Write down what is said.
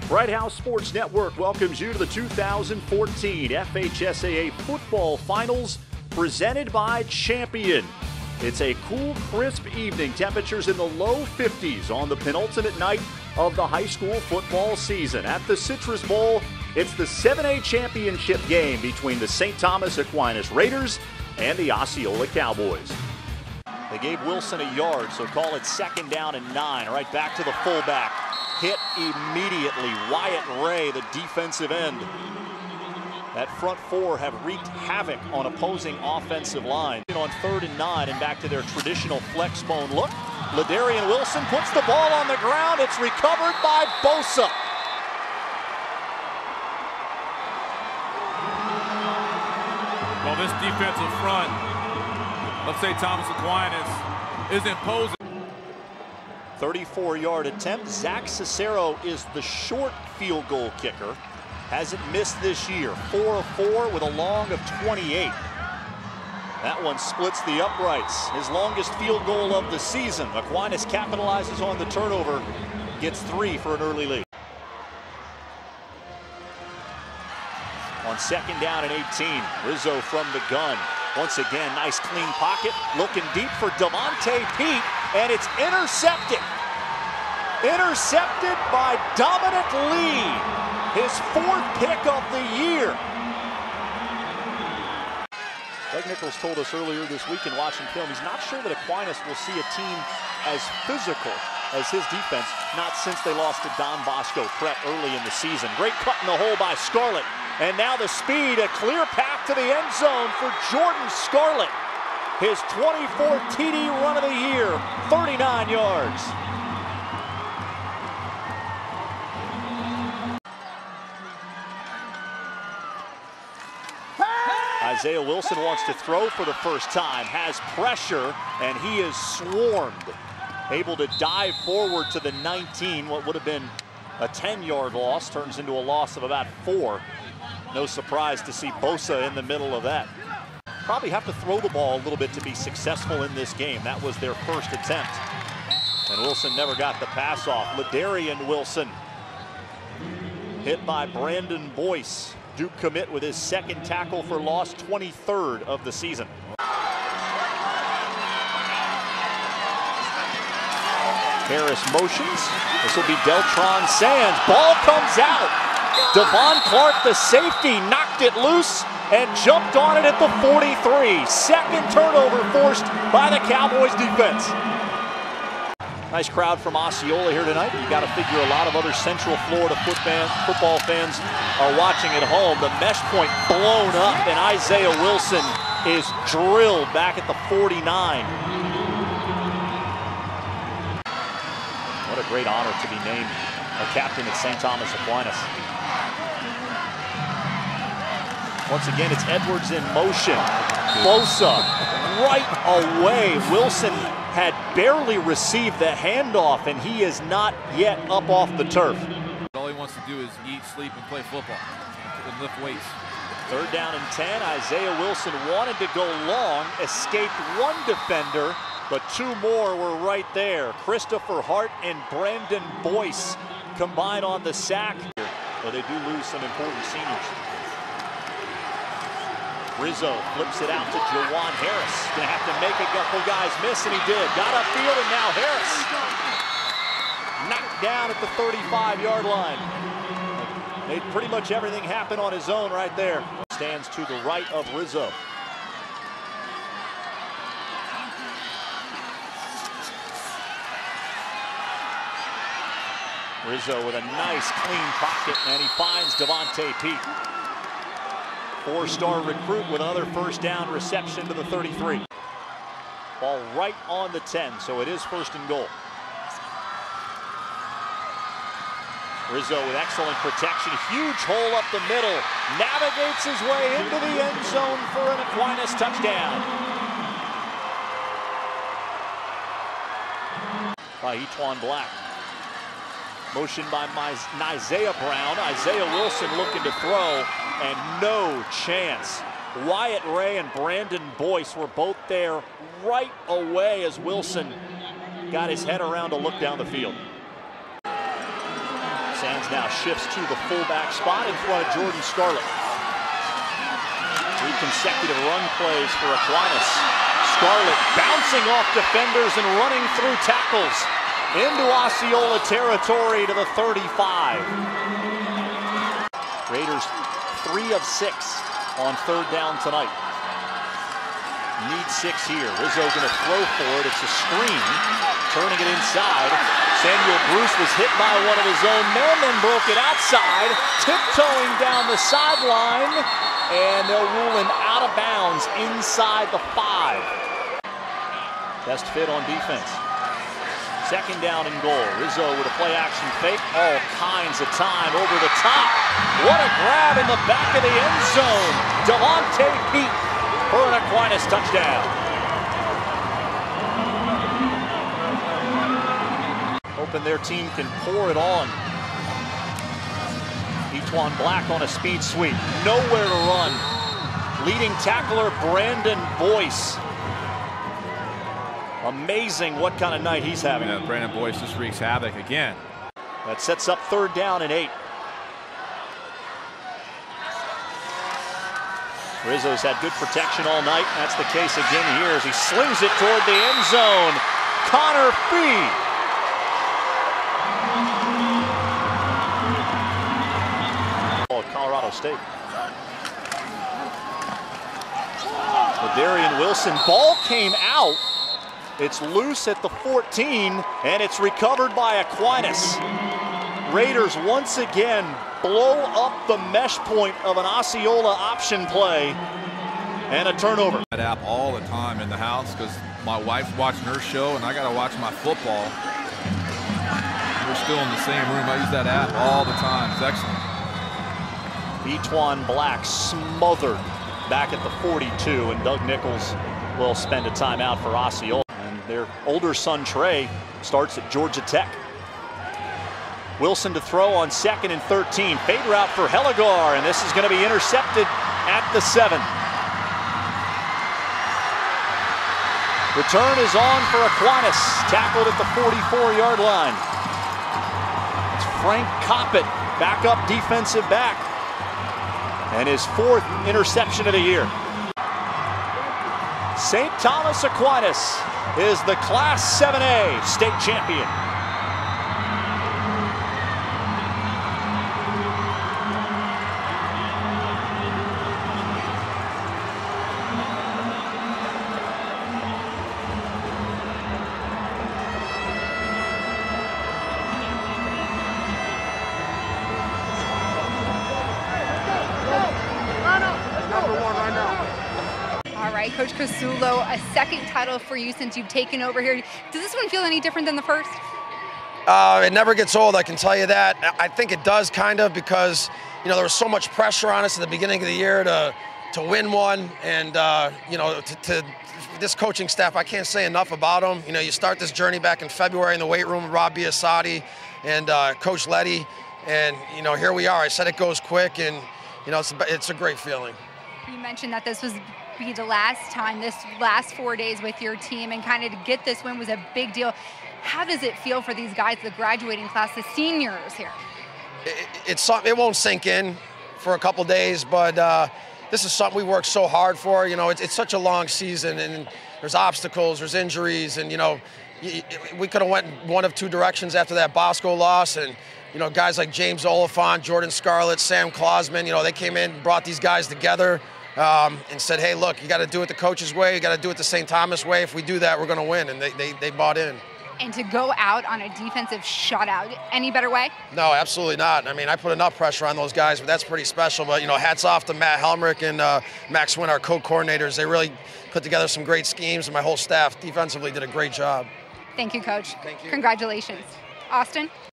Bright House Sports Network welcomes you to the 2014 FHSAA Football Finals, presented by Champion. It's a cool, crisp evening. Temperatures in the low 50s on the penultimate night of the high school football season. At the Citrus Bowl, it's the 7A championship game between the St. Thomas Aquinas Raiders and the Osceola Cowboys. They gave Wilson a yard, so call it 2nd down and 9. Right back to the fullback. Hit immediately. Wyatt Ray, the defensive end. That front four have wreaked havoc on opposing offensive lines. On 3rd and 9 and back to their traditional flex bone look. Ladarian Wilson puts the ball on the ground. It's recovered by Bosa. Well, this defensive front, let's say Thomas Aquinas, is imposing. 34-yard attempt. Zach Cicero is the short field goal kicker. Hasn't missed this year. 4 of 4 with a long of 28. That one splits the uprights. His longest field goal of the season. Aquinas capitalizes on the turnover. Gets 3 for an early lead. On 2nd down and 18. Rizzo from the gun. Once again, nice clean pocket. Looking deep for Devontae Pete. And it's intercepted. Intercepted by Dominic Lee. His 4th pick of the year. Doug Nichols told us earlier this week in watching film, he's not sure that Aquinas will see a team as physical as his defense, not since they lost to Don Bosco Prep early in the season. Great cut in the hole by Scarlett. And now the speed, a clear path to the end zone for Jordan Scarlett. His 24th TD run of the year, 39 yards. Isaiah Wilson wants to throw for the first time, has pressure, and he is swarmed. Able to dive forward to the 19. What would have been a 10-yard loss turns into a loss of about 4. No surprise to see Bosa in the middle of that. Probably have to throw the ball a little bit to be successful in this game. That was their first attempt. And Wilson never got the pass off. Ladarian Wilson hit by Brandon Boyce. Duke commit with his 2nd tackle for loss, 23rd of the season. Harris motions. This will be Deltron Sands. Ball comes out. Devon Clark, the safety, knocked it loose and jumped on it at the 43. 2nd turnover forced by the Cowboys defense. Nice crowd from Osceola here tonight. You got to figure a lot of other Central Florida football fans are watching at home. The mesh point blown up, and Isaiah Wilson is drilled back at the 49. What a great honor to be named a captain at St. Thomas Aquinas. Once again, it's Edwards in motion. Bosa right away. Wilson had barely received the handoff, and he is not yet up off the turf. All he wants to do is eat, sleep, and play football and lift weights. 3rd down and 10. Isaiah Wilson wanted to go long, escaped 1 defender, but 2 more were right there. Christopher Hart and Brandon Boyce combine on the sack. But they do lose some important seniors. Rizzo flips it out to Jawan Harris. Gonna have to make a couple guys miss, and he did. Got upfield, and now Harris knocked down at the 35-yard line. Made pretty much everything happen on his own right there. Stands to the right of Rizzo. Rizzo with a nice clean pocket, and he finds Devontae Pete. 4-star recruit with another 1st down reception to the 33. Ball right on the 10, so it is 1st and goal. Rizzo with excellent protection. Huge hole up the middle. Navigates his way into the end zone for an Aquinas touchdown. By Etwan Black. Motion by Isaiah Brown. Isaiah Wilson looking to throw, and no chance. Wyatt Ray and Brandon Boyce were both there right away as Wilson got his head around to look down the field. Sands now shifts to the fullback spot in front of Jordan Scarlett. 3 consecutive run plays for Aquinas. Scarlett bouncing off defenders and running through tackles into Osceola territory to the 35. Raiders 3 of 6 on 3rd down tonight. Need 6 here. Rizzo going to throw for it. It's a screen. Turning it inside. Samuel Bruce was hit by one of his own men and broke it outside. Tiptoeing down the sideline. And they'll rule him out of bounds inside the 5. Best fit on defense. 2nd down and goal. Rizzo with a play action fake. All kinds of time over the top. What a grab in the back of the end zone. Devontae Pete for an Aquinas touchdown. Hoping their team can pour it on. Etwan Black on a speed sweep. Nowhere to run. Leading tackler Brandon Boyce. Amazing what kind of night he's having. Yeah, Brandon Boyce just wreaks havoc again. That sets up 3rd down and 8. Rizzo's had good protection all night. That's the case again here as he slings it toward the end zone. Connor Fee. Colorado State. Darian Wilson, ball came out. It's loose at the 14, and it's recovered by Aquinas. Raiders once again blow up the mesh point of an Osceola option play, and a turnover. That app all the time in the house because my wife's watching her show and I got to watch my football. We're still in the same room. I use that app all the time. It's excellent. Etwan Black smothered back at the 42, and Doug Nichols will spend a timeout for Osceola. And their older son Trey starts at Georgia Tech. Wilson to throw on 2nd and 13. Fade route for Heligar, and this is going to be intercepted at the 7. Return is on for Aquinas, tackled at the 44-yard line. It's Frank Coppett, backup defensive back, and his 4th interception of the year. St. Thomas Aquinas is the Class 7A state champion. All right, Coach Casulo, a 2nd title for you since you've taken over here. Does this one feel any different than the 1st? It never gets old, I can tell you that. I think it does kind of because, you know, there was so much pressure on us at the beginning of the year to win one. And, you know, to this coaching staff, I can't say enough about them. You know, you start this journey back in February in the weight room with Rob Biasotti and Coach Letty. And, you know, here we are. I said it goes quick, and, you know, it's a great feeling. You mentioned that this was be the last time, this last 4 days with your team, and kind of to get this win was a big deal. How does it feel for these guys, the graduating class, the seniors here? It won't sink in for a couple days, but this is something we worked so hard for. You know, it's such a long season, and there's obstacles, there's injuries, and, you know, we could have went one of 2 directions after that Bosco loss, and, you know, guys like James Oliphant, Jordan Scarlett, Sam Klausman, you know, they came in and brought these guys together and said, hey, look, you got to do it the coach's way, you got to do it the St. Thomas way. If we do that, we're going to win, and they bought in. And to go out on a defensive shutout, any better way? No, absolutely not. I mean, I put enough pressure on those guys, but that's pretty special. But, you know, hats off to Matt Helmrich and Max Wynn, our co-coordinators. They really put together some great schemes, and my whole staff defensively did a great job. Thank you, Coach. Thank you. Congratulations. Austin?